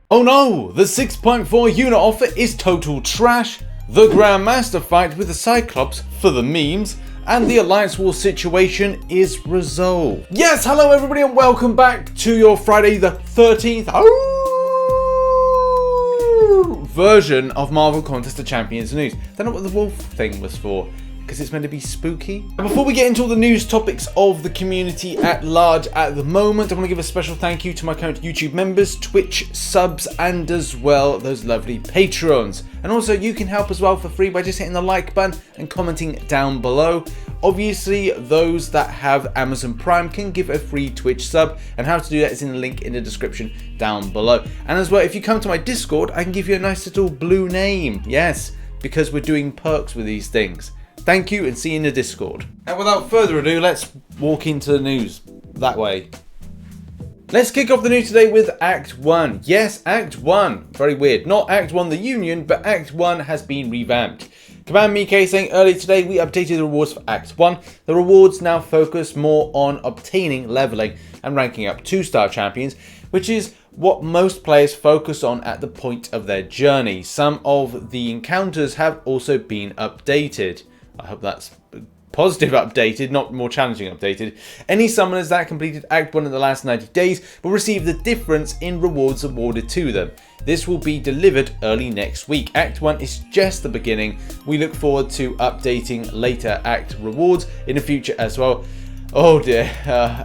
Oh no, the 6.4 unit offer is total trash, the Grandmaster fight with the Cyclops for the memes, and the Alliance War situation is resolved. Yes, hello everybody and welcome back to your Friday the 13th version of Marvel Contest of Champions news. Don't know what the wolf thing was for, because it's meant to be spooky. And before we get into all the news topics of the community at large at the moment, I want to give a special thank you to my current YouTube members, Twitch subs, and as well those lovely patrons. And also you can help as well for free by just hitting the like button and commenting down below. Obviously those that have Amazon Prime can give a free Twitch sub, and how to do that is in the link in the description down below. And as well, if you come to my Discord, I can give you a nice little blue name. Yes, because we're doing perks with these things. Thank you and see you in the Discord. And without further ado, let's walk into the news that way. Let's kick off the news today with Act 1. Yes, Act 1. Very weird. Not Act 1 the Union, but Act 1 has been revamped. Kabam saying earlier today we updated the rewards for Act 1. The rewards now focus more on obtaining, leveling and ranking up 2-star champions, which is what most players focus on at the point of their journey. Some of the encounters have also been updated. I hope that's positive updated, not more challenging updated. Any summoners that completed Act 1 in the last 90 days will receive the difference in rewards awarded to them. This will be delivered early next week. Act 1 is just the beginning. We look forward to updating later Act rewards in the future as well. Oh dear,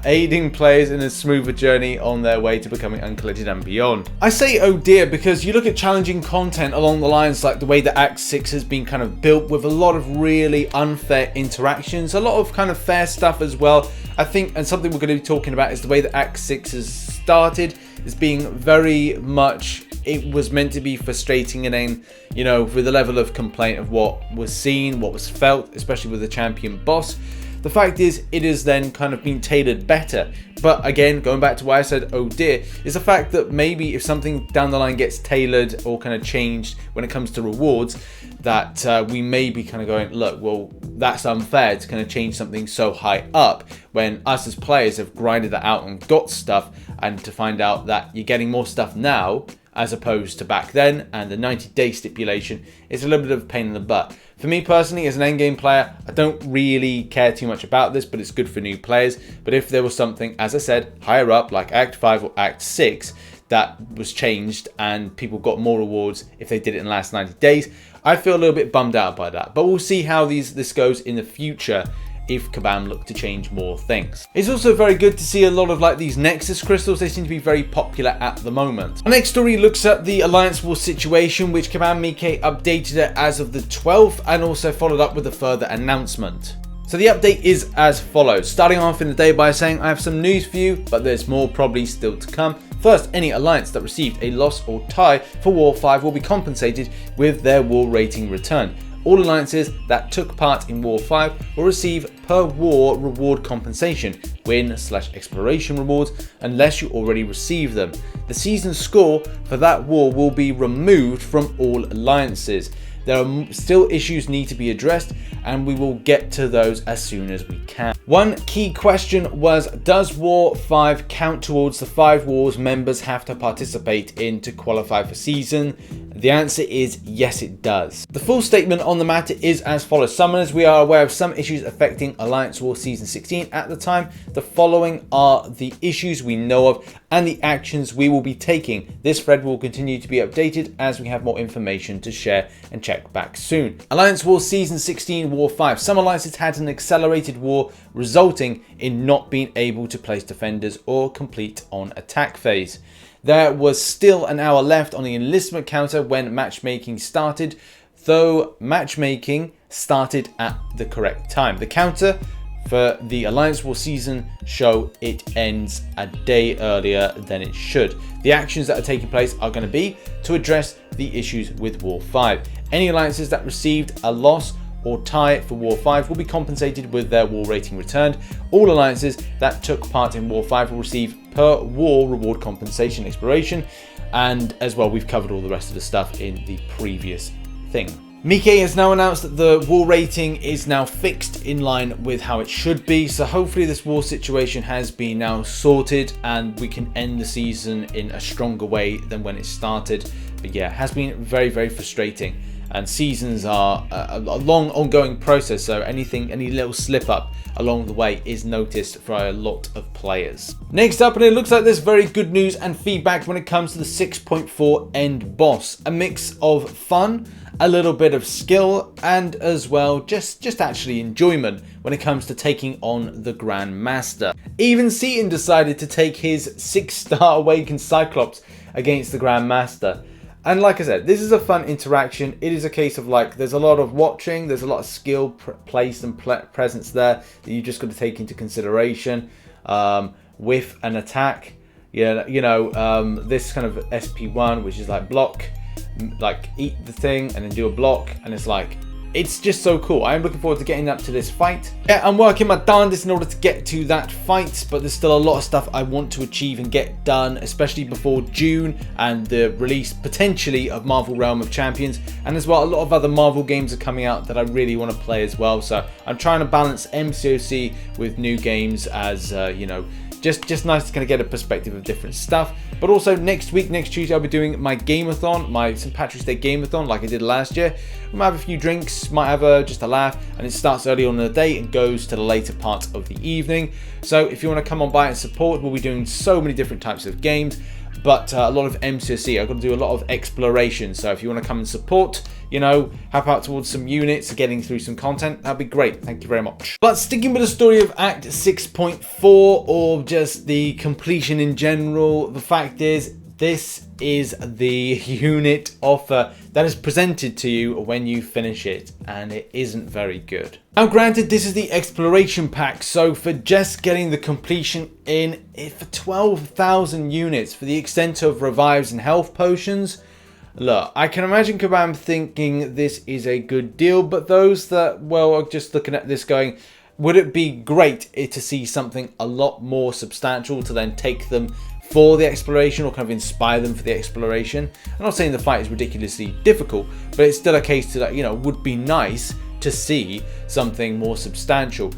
aiding players in a smoother journey on their way to becoming uncollected and beyond. I say oh dear because you look at challenging content along the lines like the way that Act 6 has been kind of built with a lot of really unfair interactions, a lot of kind of fair stuff as well. I think, and something we're going to be talking about is the way that Act 6 has started as being very much, it was meant to be frustrating, and then, you know, with the level of complaint of what was seen, what was felt, especially with the champion boss. The fact is, it has then kind of been tailored better. But again, going back to why I said, oh dear, is the fact that maybe if something down the line gets tailored or kind of changed when it comes to rewards, that we may be kind of going, look, well, that's unfair to kind of change something so high up when us as players have grinded that out and got stuff, and to find out that you're getting more stuff now as opposed to back then, and the 90-day stipulation is a little bit of a pain in the butt. For me personally, as an endgame player, I don't really care too much about this, but it's good for new players. But if there was something, as I said, higher up, like Act 5 or Act 6, that was changed and people got more rewards if they did it in the last 90 days, I feel a little bit bummed out by that. But we'll see how this goes in the future if Kabam look to change more things. It's also very good to see a lot of like these Nexus crystals. They seem to be very popular at the moment. Our next story looks at the Alliance War situation, which Kabam updated it as of the 12th and also followed up with a further announcement. So the update is as follows, starting off in the day by saying I have some news for you, but there's more probably still to come. First, any alliance that received a loss or tie for War 5 will be compensated with their war rating returned. All alliances that took part in War 5 will receive per war reward compensation, win/exploration rewards, unless you already received them. The season score for that war will be removed from all alliances. There are still issues need to be addressed, and we will get to those as soon as we can. One key question was, does War 5 count towards the 5 wars members have to participate in to qualify for season? The answer is yes, it does. The full statement on the matter is as follows. Summoners, we are aware of some issues affecting Alliance War Season 16 at the time. The following are the issues we know of and the actions we will be taking. This thread will continue to be updated as we have more information to share, and check back soon. Alliance War Season 16 War 5. Some alliances had an accelerated war resulting in not being able to place defenders or complete on attack phase. There was still an hour left on the enlistment counter when matchmaking started, though matchmaking started at the correct time. The counter for the Alliance War season show it ends a day earlier than it should. The actions that are taking place are going to be to address the issues with War 5. Any alliances that received a loss or tie for War 5 will be compensated with their war rating returned. All alliances that took part in War 5 will receive per war reward compensation exploration, and as well we've covered all the rest of the stuff in the previous thing. MCOC has now announced that the war rating is now fixed in line with how it should be, so hopefully this war situation has been now sorted and we can end the season in a stronger way than when it started. But yeah, it has been very, very frustrating, and seasons are a long ongoing process, so any little slip up along the way is noticed for a lot of players. Next up, and it looks like there's very good news and feedback when it comes to the 6.4 end boss. A mix of fun, a little bit of skill, and as well just actually enjoyment when it comes to taking on the Grandmaster. Even Seatin decided to take his 6-star awakened Cyclops against the Grandmaster. And like I said, this is a fun interaction. It is a case of like, there's a lot of watching, there's a lot of skill placed and presence there that you just got to take into consideration with an attack. Yeah, you know, this kind of SP1, which is like block, like eat the thing and then do a block, and it's like, it's just so cool. I'm looking forward to getting up to this fight. Yeah, I'm working my darndest in order to get to that fight, but there's still a lot of stuff I want to achieve and get done, especially before June and the release potentially of Marvel Realm of Champions. And as well, a lot of other Marvel games are coming out that I really want to play as well. So I'm trying to balance MCOC with new games as, you know, just nice to kind of get a perspective of different stuff. But also next week, next Tuesday, I'll be doing my gameathon, my St. Patrick's Day gameathon like I did last year. We might have a few drinks, might have just a laugh, and it starts early on in the day and goes to the later part of the evening. So if you want to come on by and support, we'll be doing so many different types of games, but a lot of MCOC. I've got to do a lot of exploration. So if you want to come and support, you know, help out towards some units, getting through some content, that'd be great. Thank you very much. But sticking with the story of Act 6.4, or just the completion in general, the fact is, this is the unit offer that is presented to you when you finish it, and it isn't very good. Now granted, this is the exploration pack, so for just getting the completion in, for 12,000 units, for the extent of revives and health potions, look, I can imagine Kabam thinking this is a good deal, but those that, well, are just looking at this going, would it be great to see something a lot more substantial to then take them for the exploration, or kind of inspire them for the exploration? I'm not saying the fight is ridiculously difficult, but it's still a case to, that, you know, would be nice to see something more substantial.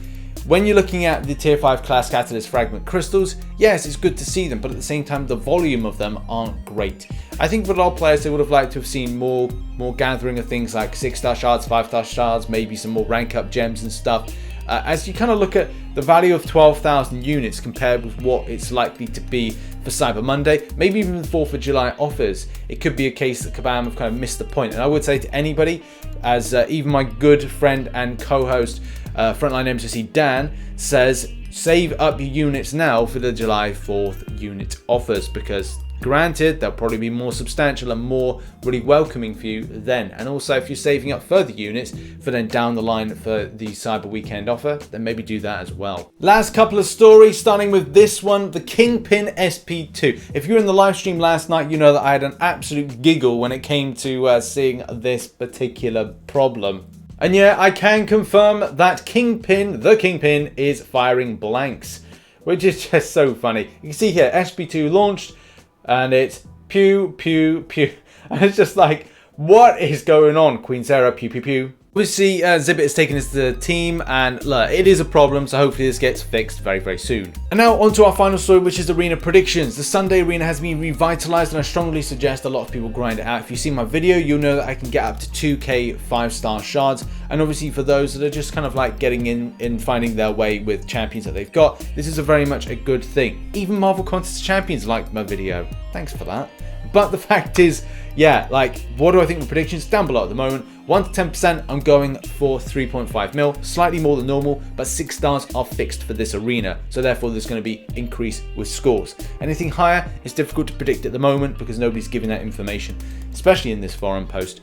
When you're looking at the tier 5 class catalyst fragment crystals, yes, it's good to see them, but at the same time, the volume of them aren't great. I think for a lot of players, they would have liked to have seen more gathering of things like 6-star shards, 5-star shards, maybe some more rank up gems and stuff. As you kind of look at the value of 12,000 units compared with what it's likely to be for Cyber Monday, maybe even the 4th of July offers, it could be a case that Kabam have kind of missed the point. And I would say to anybody, as even my good friend and co-host, Frontline MCOC Dan, says, save up your units now for the July 4th unit offers, because granted, they'll probably be more substantial and more really welcoming for you then. And also, if you're saving up further units for then down the line for the Cyber Weekend offer, then maybe do that as well. Last couple of stories, starting with this one, the Kingpin SP2. If you were in the live stream last night, you know that I had an absolute giggle when it came to seeing this particular problem. And yeah, I can confirm that the Kingpin is firing blanks, which is just so funny. You can see here, SP2 launched, and it's pew, pew, pew. And it's just like, what is going on? Queen Sarah, pew, pew, pew. Obviously, Zibbit has taken this to the team, and look, it is a problem, so hopefully this gets fixed very, very soon. And now on to our final story, which is arena predictions. The Sunday arena has been revitalized, and I strongly suggest a lot of people grind it out. If you see my video, you'll know that I can get up to 2k 5-star shards. And obviously for those that are just kind of like getting in finding their way with champions that they've got, this is very much a good thing. Even Marvel Contest Champions liked my video. Thanks for that. But the fact is, yeah, like, what do I think of predictions? Down below at the moment. 1 to 10%, I'm going for 3.5 mil, slightly more than normal, but 6 stars are fixed for this arena. So therefore, there's going to be increase with scores. Anything higher is difficult to predict at the moment because nobody's giving that information, especially in this forum post.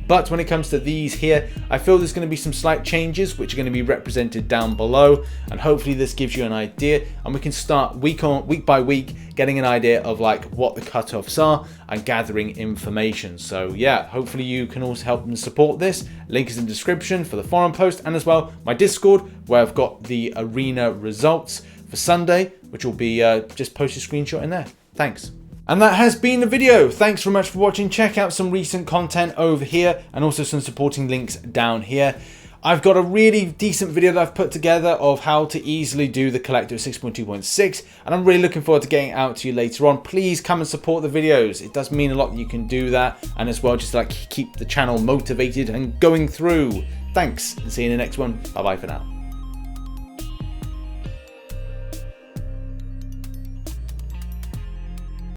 But when it comes to these here, I feel there's going to be some slight changes which are going to be represented down below, and hopefully this gives you an idea, and we can start week by week getting an idea of like what the cutoffs are and gathering information. So yeah, hopefully you can also help and support this. Link is in the description for the forum post, and as well my Discord, where I've got the arena results for Sunday, which will be just post a screenshot in there. Thanks. And that has been the video. Thanks very much for watching. Check out some recent content over here and also some supporting links down here. I've got a really decent video that I've put together of how to easily do the collector 6.2.6, and I'm really looking forward to getting it out to you later on. Please come and support the videos. It does mean a lot that you can do that, and as well just to like keep the channel motivated and going through. Thanks, and see you in the next one. Bye bye for now.